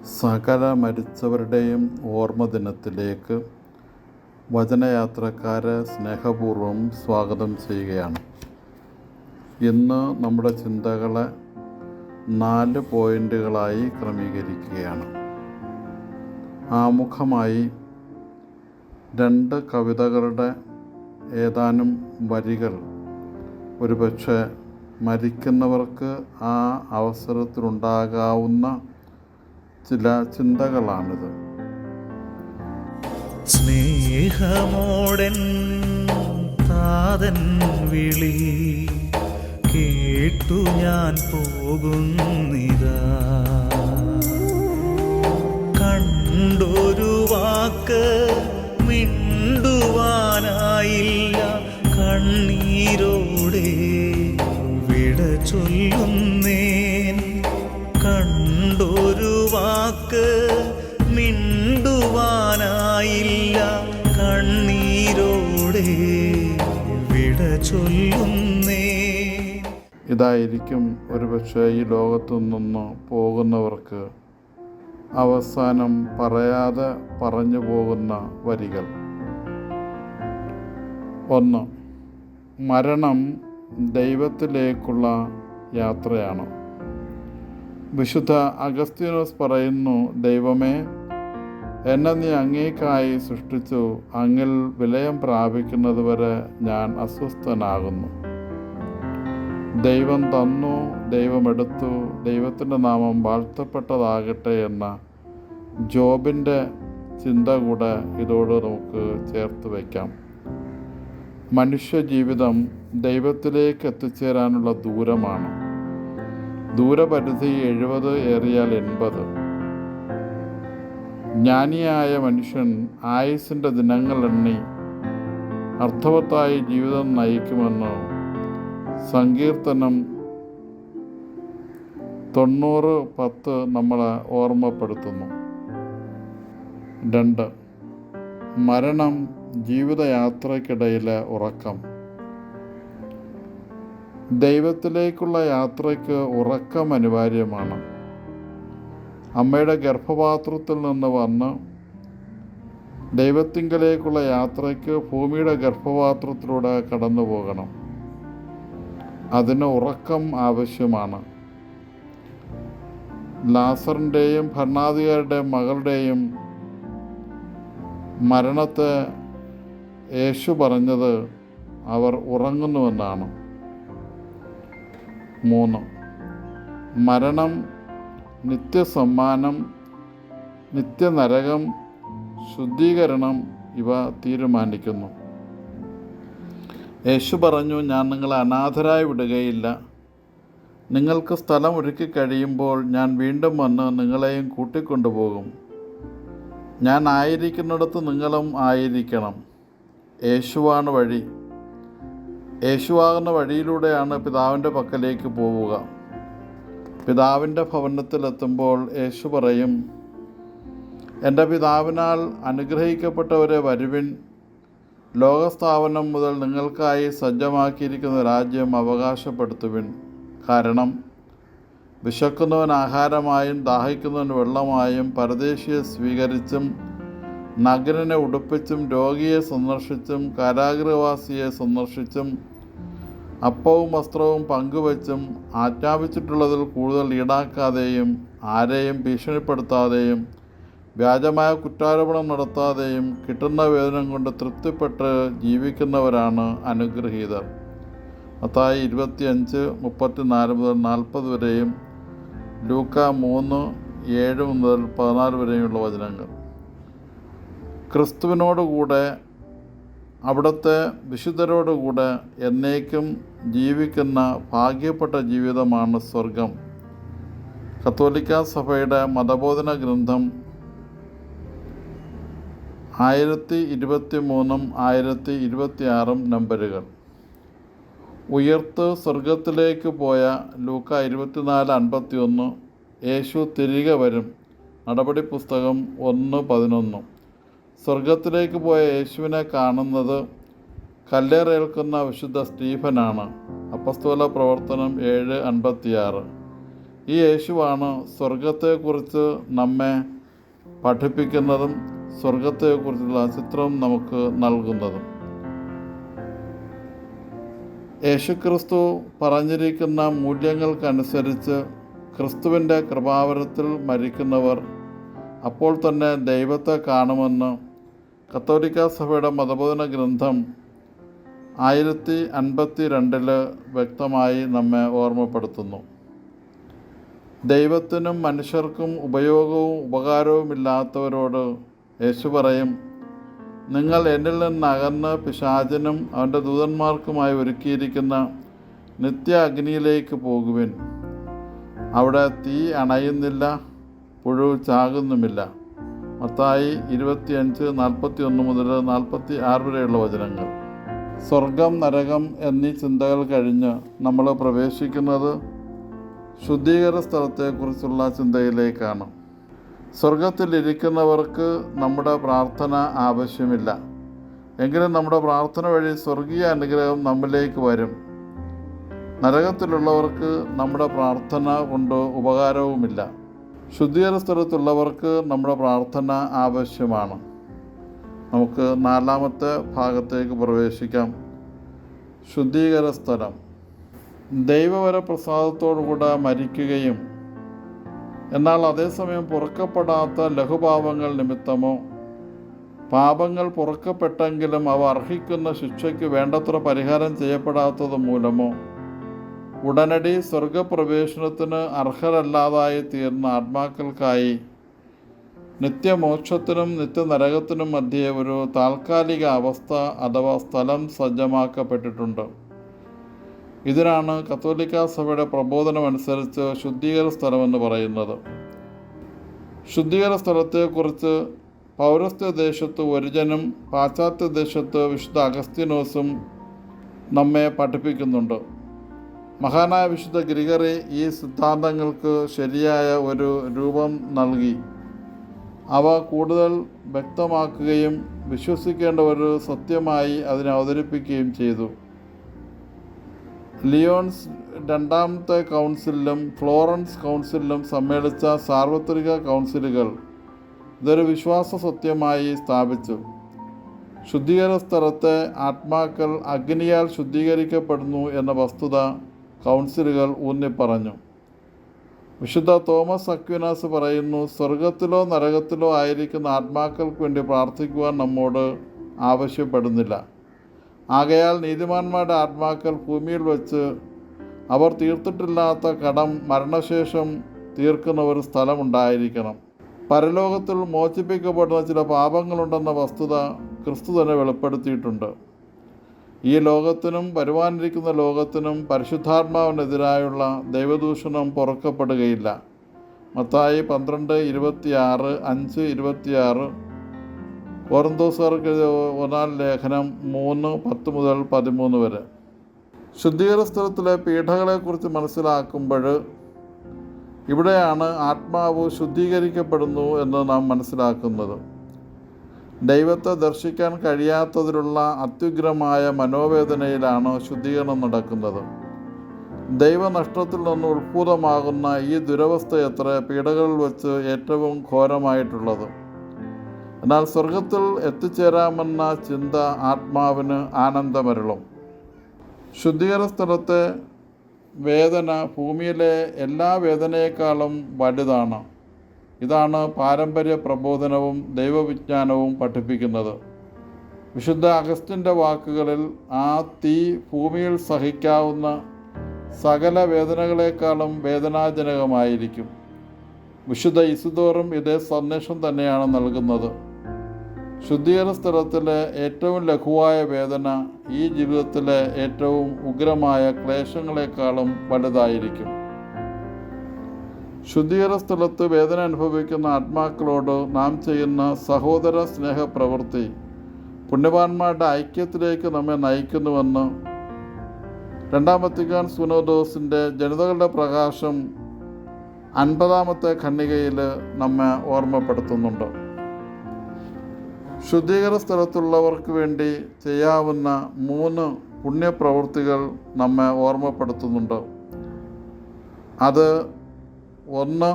സകല മരിച്ചവരുടെയും ഓർമ്മ ദിനത്തിലേക്ക് വചനയാത്രക്കാരെ സ്നേഹപൂർവ്വം സ്വാഗതം ചെയ്യുകയാണ്. ഇന്ന് നമ്മുടെ ചിന്തകളെ 4 പോയിൻ്റുകളായി ക്രമീകരിക്കുകയാണ്. ആമുഖമായി 2 കവിതകളുടെ ഏതാനും വരികൾ ഒരുപക്ഷെ മരിക്കുന്നവർക്ക് ആ അവസരത്തിലുണ്ടാകാവുന്ന ചില ചിന്തകളാണിത്. സ്നേഹമോടൻ താതൻ വിളി കേട്ടു ഞാൻ പോകുന്നിതാ, കണ്ടൊരു വാക്ക് മിണ്ടുവാനായില്ല, കണ്ണീരോടെ വിട ചൊല്ലുന്നേൻ. കണ്ടൊരു വാക്ക് മിണ്ടുവാനായില്ല, കണ്ണീരോടെ വിട ചൊല്ലുന്നേ. ഇതായിരിക്കും ഒരുപക്ഷെ ഈ ലോകത്തു നിന്ന് പോകുന്നവർക്ക് അവസാനം പറയാതെ പറഞ്ഞു പോകുന്ന വരികൾ. 1. മരണം ദൈവത്തിലേക്കുള്ള യാത്രയാണ്. വിശുദ്ധ അഗസ്തീനോസ് പറയുന്നു, ദൈവമേ, എന്നെ നീ അങ്ങേക്കായി സൃഷ്ടിച്ചു, അങ്ങിൽ വിലയം പ്രാപിക്കുന്നതുവരെ ഞാൻ അസ്വസ്ഥനാകുന്നു. ദൈവം തന്നു, ദൈവമെടുത്തു, ദൈവത്തിൻ്റെ നാമം വാഴ്ത്തപ്പെട്ടതാകട്ടെ എന്ന ജോബിൻ്റെ ചിന്ത കൂടെ ഇതോട് നമുക്ക് ചേർത്ത് വയ്ക്കാം. മനുഷ്യജീവിതം ദൈവത്തിലേക്ക് എത്തിച്ചേരാനുള്ള ദൂരമാണ്. ദൂരപരിധി 70 ഏറിയാൽ 80. ജ്ഞാനിയായ മനുഷ്യൻ ആയുസ്സിൻ്റെ ദിനങ്ങൾ എണ്ണി അർത്ഥവത്തായി ജീവിതം നയിക്കുമെന്ന് സങ്കീർത്തനം 90:10 നമ്മളെ ഓർമ്മപ്പെടുത്തുന്നു. 2. മരണം ജീവിതയാത്രയ്ക്കിടയിലെ ഉറക്കം. ദൈവത്തിലേക്കുള്ള യാത്രയ്ക്ക് ഉറക്കം അനിവാര്യമാണ്. അമ്മയുടെ ഗർഭപാത്രത്തിൽ നിന്ന് വന്ന് ദൈവത്തിങ്കലേക്കുള്ള യാത്രയ്ക്ക് ഭൂമിയുടെ ഗർഭപാത്രത്തിലൂടെ കടന്നു പോകണം. അതിന് ഉറക്കം ആവശ്യമാണ്. ലാസറിൻ്റെയും ഭരണാധികാരിയുടെയും മകളുടെയും മരണത്തെ യേശു പറഞ്ഞത് അവർ ഉറങ്ങുന്നുവെന്നാണ്. 3. മരണം നിത്യസമ്മാനം, നിത്യനരകം, ശുദ്ധീകരണം ഇവ തീരുമാനിക്കുന്നു. യേശു പറഞ്ഞു, ഞാൻ നിങ്ങളെ അനാഥരായി വിടുകയില്ല. നിങ്ങൾക്ക് സ്ഥലം ഒരുക്കി കഴിയുമ്പോൾ ഞാൻ വീണ്ടും വന്ന് നിങ്ങളെയും കൂട്ടിക്കൊണ്ടുപോകും. ഞാൻ ആയിരിക്കുന്നിടത്ത് നിങ്ങളും ആയിരിക്കണം. യേശുവാണ് വഴി. യേശുവാകുന്ന വഴിയിലൂടെയാണ് പിതാവിൻ്റെ പക്കലേക്ക് പോവുക. പിതാവിൻ്റെ ഭവനത്തിലെത്തുമ്പോൾ യേശു പറയും, എൻ്റെ പിതാവിനാൽ അനുഗ്രഹിക്കപ്പെട്ടവരെ വരുവിൻ, ലോകസ്ഥാപനം മുതൽ നിങ്ങൾക്കായി സജ്ജമാക്കിയിരിക്കുന്ന രാജ്യം അവകാശപ്പെടുത്തുവിൻ. കാരണം വിശക്കുന്നവൻ ആഹാരമായും ദാഹിക്കുന്നവൻ വെള്ളമായും, പരദേശിയെ സ്വീകരിച്ചും നഗ്നനെ ഉടുപ്പിച്ചും, രോഗിയെ സന്ദർശിച്ചും, കാരാഗൃഹവാസിയെ സന്ദർശിച്ചും, അപ്പവും വസ്ത്രവും പങ്കുവച്ചും, ആജ്ഞാപിച്ചിട്ടുള്ളതിൽ കൂടുതൽ ഈടാക്കാതെയും, ആരെയും ഭീഷണിപ്പെടുത്താതെയും, വ്യാജമായ കുറ്റാരോപണം നടത്താതെയും, കിട്ടുന്ന വേതനം കൊണ്ട് തൃപ്തിപ്പെട്ട് ജീവിക്കുന്നവരാണ് അനുഗ്രഹീതർ. മത്തായി 25:34-40 വരെയും ലൂക്ക 3:7-14 വരെയുള്ള വചനങ്ങൾ. ക്രിസ്തുവിനോടുകൂടെ, അവിടുത്തെ വിശുദ്ധരോടുകൂടെ എന്നേക്കും ജീവിക്കുന്ന ഭാഗ്യപ്പെട്ട ജീവിതമാണ് സ്വർഗം. കത്തോലിക്ക സഭയുടെ മതബോധന ഗ്രന്ഥം 1023 1026 നമ്പറുകൾ. ഉയർത്ത് സ്വർഗത്തിലേക്ക് പോയ ലൂക്ക 24:51. യേശു തിരികെ വരും. നടപടി പുസ്തകം 1:11. സ്വർഗത്തിലേക്ക് പോയ യേശുവിനെ കാണുന്നത് കല്ലേറേൽക്കുന്ന വിശുദ്ധ സ്റ്റീഫനാണ്. അപ്പസ്തോല പ്രവർത്തനം 7:56. ഈ യേശുവാണ് സ്വർഗത്തെക്കുറിച്ച് നമ്മെ പഠിപ്പിക്കുന്നതും സ്വർഗത്തെക്കുറിച്ചുള്ള ചിത്രം നമുക്ക് നൽകുന്നതും. യേശുക്രിസ്തു പറഞ്ഞിരിക്കുന്ന മൂല്യങ്ങൾക്കനുസരിച്ച് ക്രിസ്തുവിൻ്റെ കൃപാവരത്തിൽ മരിക്കുന്നവർ അപ്പോൾ തന്നെ ദൈവത്തെ കാണുമെന്ന് കത്തോലിക്കാ സഭയുടെ മതബോധന ഗ്രന്ഥം 1052 വ്യക്തമായി നമ്മെ ഓർമ്മപ്പെടുത്തുന്നു. ദൈവത്തിനും മനുഷ്യർക്കും ഉപയോഗവും ഉപകാരവുമില്ലാത്തവരോട് യേശു പറയും, നിങ്ങൾ എന്നിൽ നിന്ന് അകന്ന് പിശാചിനും അവൻ്റെ ദൂതന്മാർക്കുമായി ഒരുക്കിയിരിക്കുന്ന നിത്യ അഗ്നിയിലേക്ക് പോകുവിൻ. അവിടെ തീ അണയുന്നില്ല, പുഴു ചാകുന്നുമില്ല. മത്തായി 25:41 മുതൽ 46 വരെയുള്ള വചനങ്ങൾ. സ്വർഗം, നരകം എന്നീ ചിന്തകൾ കഴിഞ്ഞ് നമ്മൾ പ്രവേശിക്കുന്നത് ശുദ്ധീകര സ്ഥലത്തെക്കുറിച്ചുള്ള ചിന്തയിലേക്കാണ്. സ്വർഗത്തിലിരിക്കുന്നവർക്ക് നമ്മുടെ പ്രാർത്ഥന ആവശ്യമില്ല. എങ്കിലും നമ്മുടെ പ്രാർത്ഥന വഴി സ്വർഗീയ അനുഗ്രഹം നമ്മിലേക്ക് വരും. നരകത്തിലുള്ളവർക്ക് നമ്മുടെ പ്രാർത്ഥന കൊണ്ട് ഉപകാരവുമില്ല. ശുദ്ധീകര സ്ഥലത്തുള്ളവർക്ക് നമ്മുടെ പ്രാർത്ഥന ആവശ്യമാണ്. നമുക്ക് 4-ാമത്തെ ഭാഗത്തേക്ക് പ്രവേശിക്കാം. ശുദ്ധീകര സ്ഥലം. ദൈവവരപ്രസാദത്തോടുകൂടെ മരിക്കുകയും എന്നാൽ അതേസമയം പൊറുക്കപ്പെടാത്ത ലഘുപാപങ്ങൾ നിമിത്തമോ പാപങ്ങൾ പൊറുക്കപ്പെട്ടെങ്കിലും അവ അർഹിക്കുന്ന ശിക്ഷയ്ക്ക് വേണ്ടത്ര പരിഹാരം ചെയ്യപ്പെടാത്തത് മൂലമോ ഉടനടി സ്വർഗപ്രവേശനത്തിന് അർഹരല്ലാതായി തീർന്ന ആത്മാക്കൾക്കായി നിത്യമോക്ഷത്തിനും നിത്യനരകത്തിനും മധ്യേ ഒരു താൽക്കാലിക അവസ്ഥ അഥവാ സ്ഥലം സജ്ജമാക്കപ്പെട്ടിട്ടുണ്ട്. ഇതിനാണ് കത്തോലിക്കാ സഭയുടെ പ്രബോധനമനുസരിച്ച് ശുദ്ധീകര സ്ഥലമെന്ന് പറയുന്നത്. ശുദ്ധീകര സ്ഥലത്തെക്കുറിച്ച് പൗരസ്ത്യ ദേശത്ത് ഒരിജനും പാശ്ചാത്യ ദേശത്ത് വിശുദ്ധ അഗസ്തീനോസും നമ്മെ പഠിപ്പിക്കുന്നുണ്ട്. മഹാനായ വിശുദ്ധ ഗ്രിഗറി ഈ സിദ്ധാന്തങ്ങൾക്ക് ശരിയായ ഒരു രൂപം നൽകി അവ കൂടുതൽ വ്യക്തമാക്കുകയും വിശ്വസിക്കേണ്ട ഒരു സത്യമായി അതിനെ അവതരിപ്പിക്കുകയും ചെയ്തു. ലിയോൺസ് 2ാമത്തെ കൗൺസിലിലും ഫ്ലോറൻസ് കൗൺസിലിലും സമ്മേളിച്ച സാർവത്രിക കൗൺസിലുകൾ ഇതൊരു വിശ്വാസ സത്യമായി സ്ഥാപിച്ചു. ശുദ്ധീകര സ്ഥലത്തെ ആത്മാക്കൾ അഗ്നിയാൽ ശുദ്ധീകരിക്കപ്പെടുന്നു എന്ന വസ്തുത കൗൺസിലുകൾ ഊന്നിപ്പറഞ്ഞു. വിശുദ്ധ തോമസ് അക്വിനാസ് പറയുന്നു, സ്വർഗത്തിലോ നരകത്തിലോ ആയിരിക്കുന്ന ആത്മാക്കൾക്ക് വേണ്ടി പ്രാർത്ഥിക്കുവാൻ നമ്മോട് ആവശ്യപ്പെടുന്നില്ല. ആകയാൽ നീതിമാന്മാരുടെ ആത്മാക്കൾ ഭൂമിയിൽ വച്ച് അവർ തീർത്തിട്ടില്ലാത്ത കടം മരണശേഷം തീർക്കുന്ന ഒരു സ്ഥലമുണ്ടായിരിക്കണം. പരലോകത്തിൽ മോചിപ്പിക്കപ്പെടുന്ന ചില പാപങ്ങളുണ്ടെന്ന വസ്തുത ക്രിസ്തു തന്നെ വെളിപ്പെടുത്തിയിട്ടുണ്ട്. ഈ ലോകത്തിനും വരുവാനിരിക്കുന്ന ലോകത്തിനും പരിശുദ്ധാത്മാവിനെതിരായുള്ള ദൈവദൂഷണം പൊറുക്കപ്പെടുകയില്ല. മത്തായി 12:26, 5:26, കൊറിന്തോസ്യർക്ക് 1 ലേഖനം 3:10 മുതൽ 13 വരെ. ശുദ്ധീകര സ്ഥലത്തിലെ പീഠകളെക്കുറിച്ച് മനസ്സിലാക്കുമ്പോൾ ഇവിടെയാണ് ആത്മാവ് ശുദ്ധീകരിക്കപ്പെടുന്നു എന്ന് നാം മനസ്സിലാക്കുന്നത്. ദൈവത്തെ ദർശിക്കാൻ കഴിയാത്തതിലുള്ള അത്യുഗ്രമായ മനോവേദനയിലാണ് ശുദ്ധീകരണം നടക്കുന്നത്. ദൈവനഷ്ടത്തിൽ നിന്ന് ഉത്ഭൂതമാകുന്ന ഈ ദുരവസ്ഥയത്ര പീഡകളിൽ വച്ച് ഏറ്റവും ഘോരമായിട്ടുള്ളത്. എന്നാൽ സ്വർഗത്തിൽ എത്തിച്ചേരാമെന്ന ചിന്ത ആത്മാവിന് ആനന്ദമരുളും. ശുദ്ധീകര സ്ഥലത്തെ വേദന ഭൂമിയിലെ എല്ലാ വേദനയേക്കാളും വലുതാണ്. ഇതാണ് പാരമ്പര്യ പ്രബോധനവും ദൈവവിജ്ഞാനവും പഠിപ്പിക്കുന്നത്. വിശുദ്ധ അഗസ്റ്റിൻ്റെ വാക്കുകളിൽ, ആ തീ ഭൂമിയിൽ സഹിക്കാവുന്ന സകല വേദനകളെക്കാളും വേദനാജനകമായിരിക്കും. വിശുദ്ധ ഇസിദോറും ഇതേ സന്ദേശം തന്നെയാണ് നൽകുന്നത്. ശുദ്ധീകര സ്ഥലത്തിലെ ഏറ്റവും ലഘുവായ വേദന ഈ ജീവിതത്തിലെ ഏറ്റവും ഉഗ്രമായ ക്ലേശങ്ങളെക്കാളും വലുതായിരിക്കും. ശുദ്ധീകര സ്ഥലത്ത് വേദന അനുഭവിക്കുന്ന ആത്മാക്കളോട് നാം ചെയ്യുന്ന സഹോദര സ്നേഹപ്രവൃത്തി പുണ്യവാന്മാരുടെ ഐക്യത്തിലേക്ക് നമ്മെ നയിക്കുന്നുവെന്ന് 2ാം വത്തിക്കാൻ സുനോദോസിൻ്റെ ജനിതകളുടെ പ്രകാശം 50ാമത്തെ ഖണ്ഡികയിൽ നമ്മെ ഓർമ്മപ്പെടുത്തുന്നുണ്ട്. ശുദ്ധീകര സ്ഥലത്തുള്ളവർക്ക് വേണ്ടി ചെയ്യാവുന്ന 3 പുണ്യപ്രവൃത്തികൾ നമ്മെ ഓർമ്മപ്പെടുത്തുന്നുണ്ട്. അത് ഒന്ന്,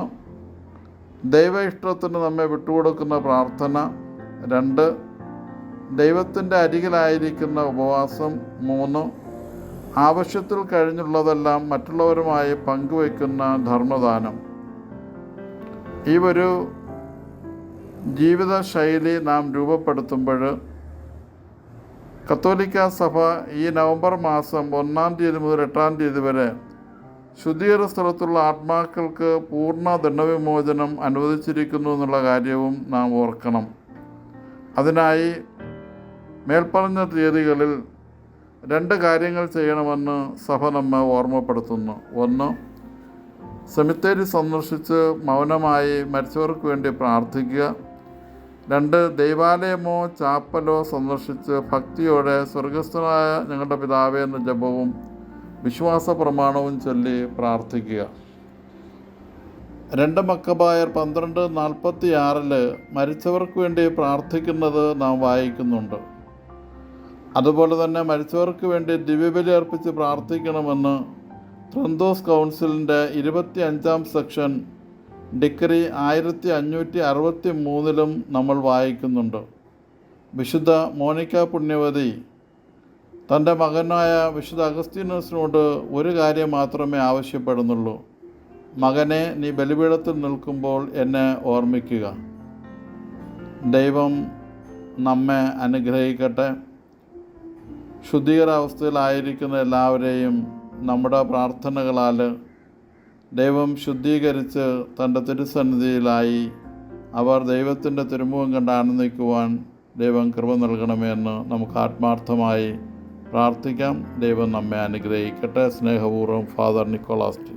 ദൈവ ഇഷ്ടത്തിന് നമ്മെ വിട്ടുകൊടുക്കുന്ന പ്രാർത്ഥന. 2, ദൈവത്തിൻ്റെ അരികിലായിരിക്കുന്ന ഉപവാസം. 3, ആവശ്യത്തിൽ കഴിഞ്ഞുള്ളതെല്ലാം മറ്റുള്ളവരുമായി പങ്കുവയ്ക്കുന്ന ധർമ്മദാനം. ഈ ഒരു ജീവിതശൈലി നാം രൂപപ്പെടുത്തുമ്പോൾ കത്തോലിക്ക സഭ ഈ നവംബർ മാസം 1-ാം തീയതി മുതൽ 8-ാം തീയതി വരെ ശുദ്ധീകരണ സ്ഥലത്തുള്ള ആത്മാക്കൾക്ക് പൂർണ്ണ ദണ്ഡവിമോചനം അനുവദിച്ചിരിക്കുന്നു എന്നുള്ള കാര്യവും നാം ഓർക്കണം. അതിനായി മേൽപ്പറഞ്ഞ തീയതികളിൽ 2 കാര്യങ്ങൾ ചെയ്യണമെന്ന് സഭ നമ്മെ ഓർമ്മപ്പെടുത്തുന്നു. 1, സെമിത്തേരി സന്ദർശിച്ച് മൗനമായി മരിച്ചവർക്ക് വേണ്ടി പ്രാർത്ഥിക്കുക. 2, ദൈവാലയമോ ചാപ്പലോ സന്ദർശിച്ച് ഭക്തിയോടെ സ്വർഗസ്ഥനായ ഞങ്ങളുടെ പിതാവേ എന്ന ജപവും വിശ്വാസ പ്രമാണവും ചൊല്ലി പ്രാർത്ഥിക്കുക. 2 മക്കബായർ 12:46 മരിച്ചവർക്ക് വേണ്ടി പ്രാർത്ഥിക്കുന്നത് നാം വായിക്കുന്നുണ്ട്. അതുപോലെ തന്നെ മരിച്ചവർക്ക് വേണ്ടി ദിവ്യബലി അർപ്പിച്ച് പ്രാർത്ഥിക്കണമെന്ന് ട്രെന്തോസ് കൗൺസിലിൻ്റെ 25-ാം സെക്ഷൻ ഡിക്രി 1563 നമ്മൾ വായിക്കുന്നുണ്ട്. വിശുദ്ധ മോനിക്ക പുണ്യവതി തൻ്റെ മകനായ വിശുദ്ധ അഗസ്തീനോസിനോട് ഒരു കാര്യം മാത്രമേ ആവശ്യപ്പെടുന്നുള്ളൂ: മകനെ, നീ ബലിപീഠത്തിൽ നിൽക്കുമ്പോൾ എന്നെ ഓർമ്മിക്കുക. ദൈവം നമ്മെ അനുഗ്രഹിക്കട്ടെ. ശുദ്ധീകരാവസ്ഥയിലായിരിക്കുന്ന എല്ലാവരെയും നമ്മുടെ പ്രാർത്ഥനകളാൽ ദൈവം ശുദ്ധീകരിച്ച് തൻ്റെ തിരുസന്നിധിയിലായി അവർ ദൈവത്തിൻ്റെ തിരുമുഖം കണ്ട് ആനന്ദിക്കുവാൻ ദൈവം കൃപ നൽകണമേ എന്ന് നമുക്ക് ആത്മാർത്ഥമായി പ്രാർത്ഥിക്കാം. ദൈവം നമ്മെ അനുഗ്രഹിക്കട്ടെ. സ്നേഹപൂർവ്വം, ഫാദർ നിക്കോളാസ് ടി.